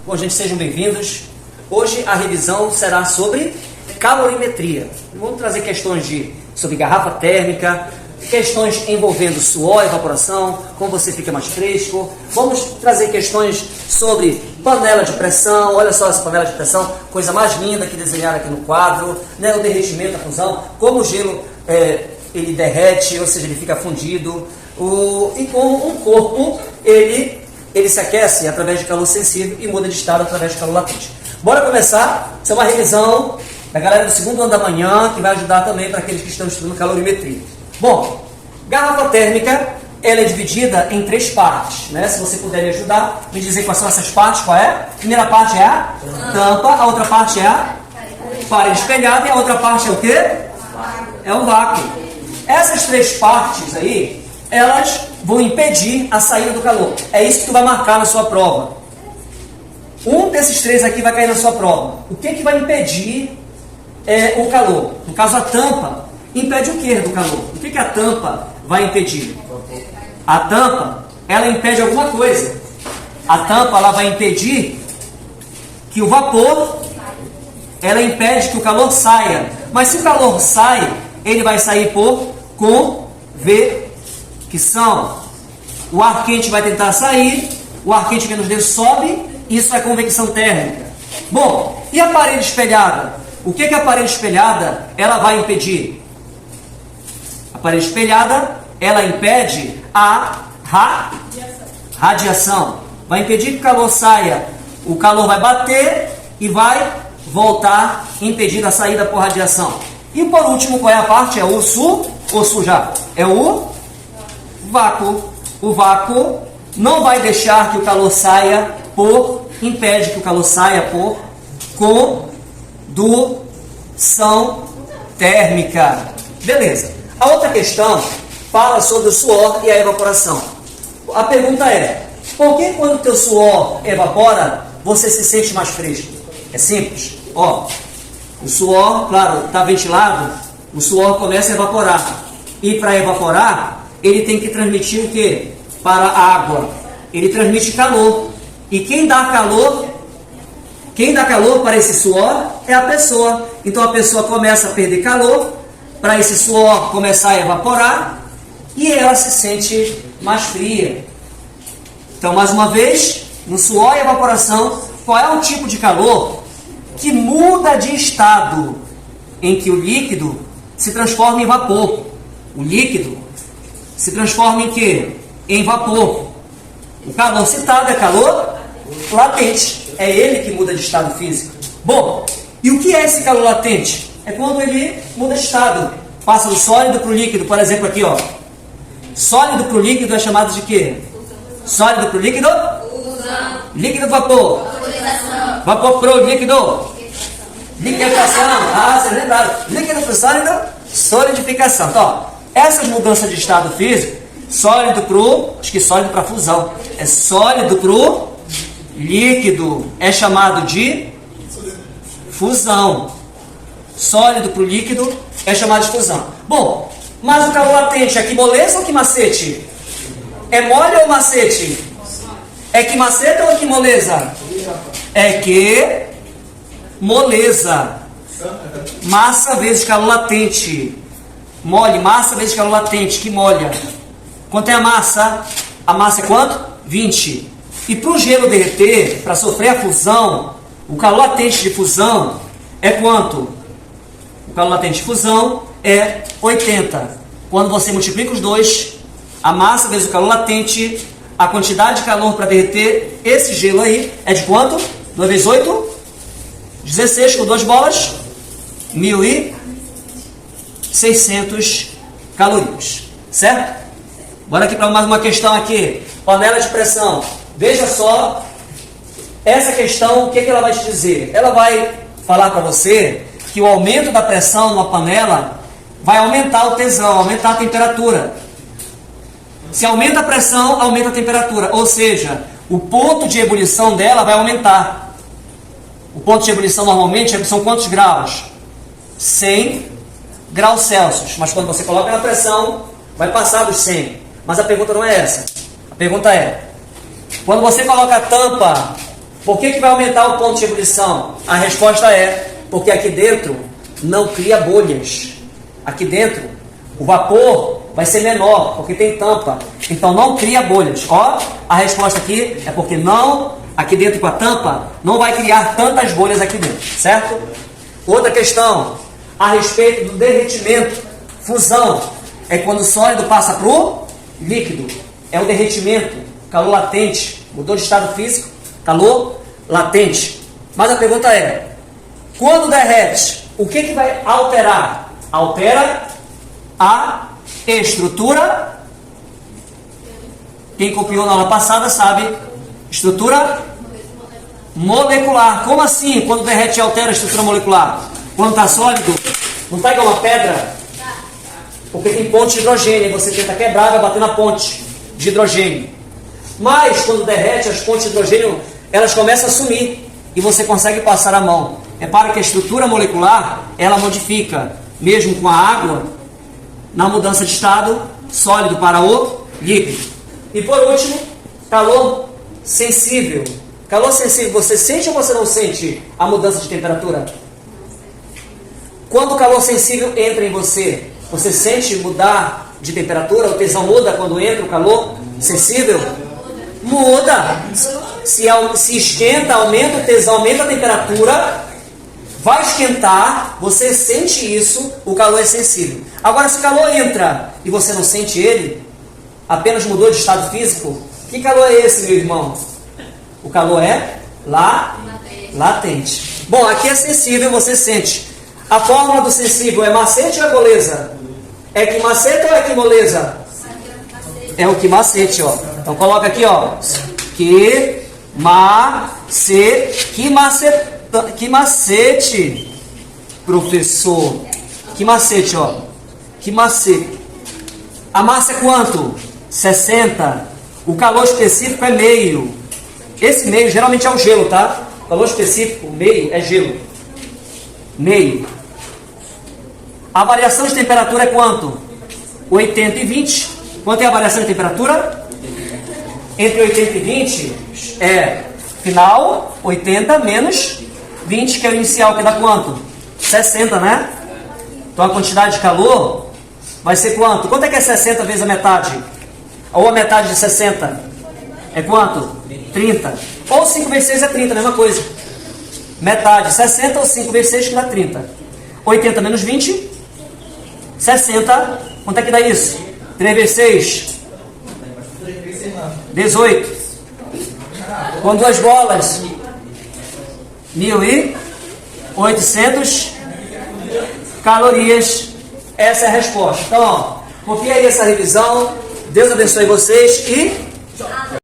Bom, gente, sejam bem-vindos. Hoje a revisão será sobre calorimetria. Vamos trazer questões sobre garrafa térmica, questões envolvendo suor, evaporação, como você fica mais fresco. Vamos trazer questões sobre panela de pressão. Olha só essa panela de pressão, coisa mais linda que desenharam aqui no quadro, né? O derretimento, a fusão, como o gelo ele derrete, ou seja, ele fica fundido, e como um corpo ele se aquece através de calor sensível e muda de estado através de calor latente. Bora começar? Isso é uma revisão da galera do segundo ano da manhã, que vai ajudar também para aqueles que estão estudando calorimetria. Bom, garrafa térmica, ela é dividida em 3 partes, né? Se você puder me ajudar, me dizer quais são essas partes, qual é? A primeira parte é a tampa, a outra parte é a parede espelhada e a outra parte é o quê? É o vácuo. Essas 3 partes aí, elas vão impedir a saída do calor. É isso que tu vai marcar na sua prova. Um desses 3 aqui vai cair na sua prova. O que vai impedir o calor? No caso, a tampa impede o que do calor? O que a tampa vai impedir? A tampa, ela impede alguma coisa. A tampa, ela vai impedir que o vapor, ela impede que o calor saia. Mas se o calor sai, ele vai sair por convecção. O ar quente vai tentar sair, o ar quente menos denso sobe, isso é convecção térmica. Bom, e a parede espelhada? O que a parede espelhada ela vai impedir? A parede espelhada, ela impede a radiação. Vai impedir que o calor saia. O calor vai bater e vai voltar, impedindo a saída por radiação. E por último, qual é a parte? É o sujar. É o vácuo. O vácuo não vai deixar que o calor saia impede que o calor saia por condução térmica. Beleza. A outra questão fala sobre o suor e a evaporação. A pergunta é, por que quando o teu suor evapora, você se sente mais fresco? É simples. Ó, o suor, claro, está ventilado, o suor começa a evaporar. E para evaporar, ele tem que transmitir o quê? Para a água. Ele transmite calor. E quem dá calor para esse suor é a pessoa. Então a pessoa começa a perder calor, para esse suor começar a evaporar, e ela se sente mais fria. Então, mais uma vez, no suor e evaporação, qual é o tipo de calor que muda de estado, em que o líquido se transforma em vapor? O líquido se transforma em quê? Em vapor. O calor citado é calor latente. É ele que muda de estado físico. Bom, e o que é esse calor latente? É quando ele muda de estado. Passa do sólido para o líquido. Por exemplo, aqui, ó. Sólido para o líquido é chamado de quê? Sólido para o líquido? Líquido vapor. Vapor para o líquido? Liquefação. Ah, vocês lembraram. Líquido para o sólido? Solidificação. Então, ó, essas mudanças de estado físico, sólido para o... Acho que sólido para fusão. É sólido para o líquido. É chamado de fusão. Sólido para o líquido é chamado de fusão. Bom, mas o calor latente é que moleza ou que macete? É mole ou macete? É que maceta ou que moleza? É que moleza. Massa vezes calor latente. Mole, massa vezes calor latente, que molha. Quanto é a massa? A massa é quanto? 20. E para o gelo derreter, para sofrer a fusão, o calor latente de fusão é quanto? O calor latente de fusão é 80. Quando você multiplica os dois, a massa vezes o calor latente, a quantidade de calor para derreter esse gelo aí é de quanto? 2 vezes 8? 16 com 2 bolas? 1.600 calorias. Certo? Bora aqui para mais uma questão aqui. Panela de pressão. Veja só, essa questão, o que ela vai te dizer? Ela vai falar para você que o aumento da pressão numa panela vai aumentar o tesão, aumentar a temperatura. Se aumenta a pressão, aumenta a temperatura. Ou seja, o ponto de ebulição dela vai aumentar. O ponto de ebulição normalmente são quantos graus? 100 graus Celsius. Mas quando você coloca na pressão, vai passar dos 100. Mas a pergunta não é essa. A pergunta é, quando você coloca a tampa Por que vai aumentar o ponto de ebulição? A resposta é porque aqui dentro não cria bolhas. Aqui dentro o vapor vai ser menor, porque tem tampa. Então não cria bolhas. Ó, a resposta aqui é porque não, aqui dentro com a tampa, não vai criar tantas bolhas aqui dentro, certo? Outra questão, a respeito do derretimento, fusão. É quando o sólido passa para o líquido. É o derretimento, calor latente. Mudou de estado físico, calor latente. Mas a pergunta é, quando derrete, o que vai alterar? Altera a estrutura. Quem copiou na aula passada sabe. Estrutura molecular. Como assim? Quando derrete altera a estrutura molecular? Quando está sólido, não está igual uma pedra? Porque tem ponte de hidrogênio. E você tenta quebrar, vai bater na ponte de hidrogênio. Mas quando derrete, as pontes de hidrogênio elas começam a sumir. E você consegue passar a mão. Repara que a estrutura molecular ela modifica, mesmo com a água, na mudança de estado sólido para o líquido. E por último, calor sensível. Calor sensível, você sente ou você não sente a mudança de temperatura? Quando o calor sensível entra em você, você sente mudar de temperatura? O tesão muda quando entra o calor sensível? Muda. Se esquenta, aumenta o tesão, aumenta a temperatura, vai esquentar, você sente isso, o calor é sensível. Agora, se o calor entra e você não sente ele, apenas mudou de estado físico, que calor é esse, meu irmão? O calor é latente. Bom, aqui é sensível, você sente. A fórmula do sensível é macete ou é moleza? É que macete ou é que moleza? É o que macete, ó. Então coloca aqui, ó. Que macete, professor. Que macete, ó. Que macete. A massa é quanto? 60. O calor específico é meio. Esse meio geralmente é o gelo, tá? O calor específico, meio, é gelo. Meio. A variação de temperatura é quanto? 80 e 20. Quanto é a variação de temperatura? Entre 80 e 20 é final, 80 menos 20, que é o inicial, que dá quanto? 60, né? Então a quantidade de calor vai ser quanto? Quanto é que é 60 vezes a metade? Ou a metade de 60? É quanto? 30. Ou 5 vezes 6 é 30, a mesma coisa. Metade, 60 ou 5 vezes 6 que dá 30. 80 menos 20, 60. Quanto é que dá isso? 3 vezes 6? 18. Com duas bolas, 1.800 calorias. Essa é a resposta. Então, ó, copia aí essa revisão. Deus abençoe vocês e...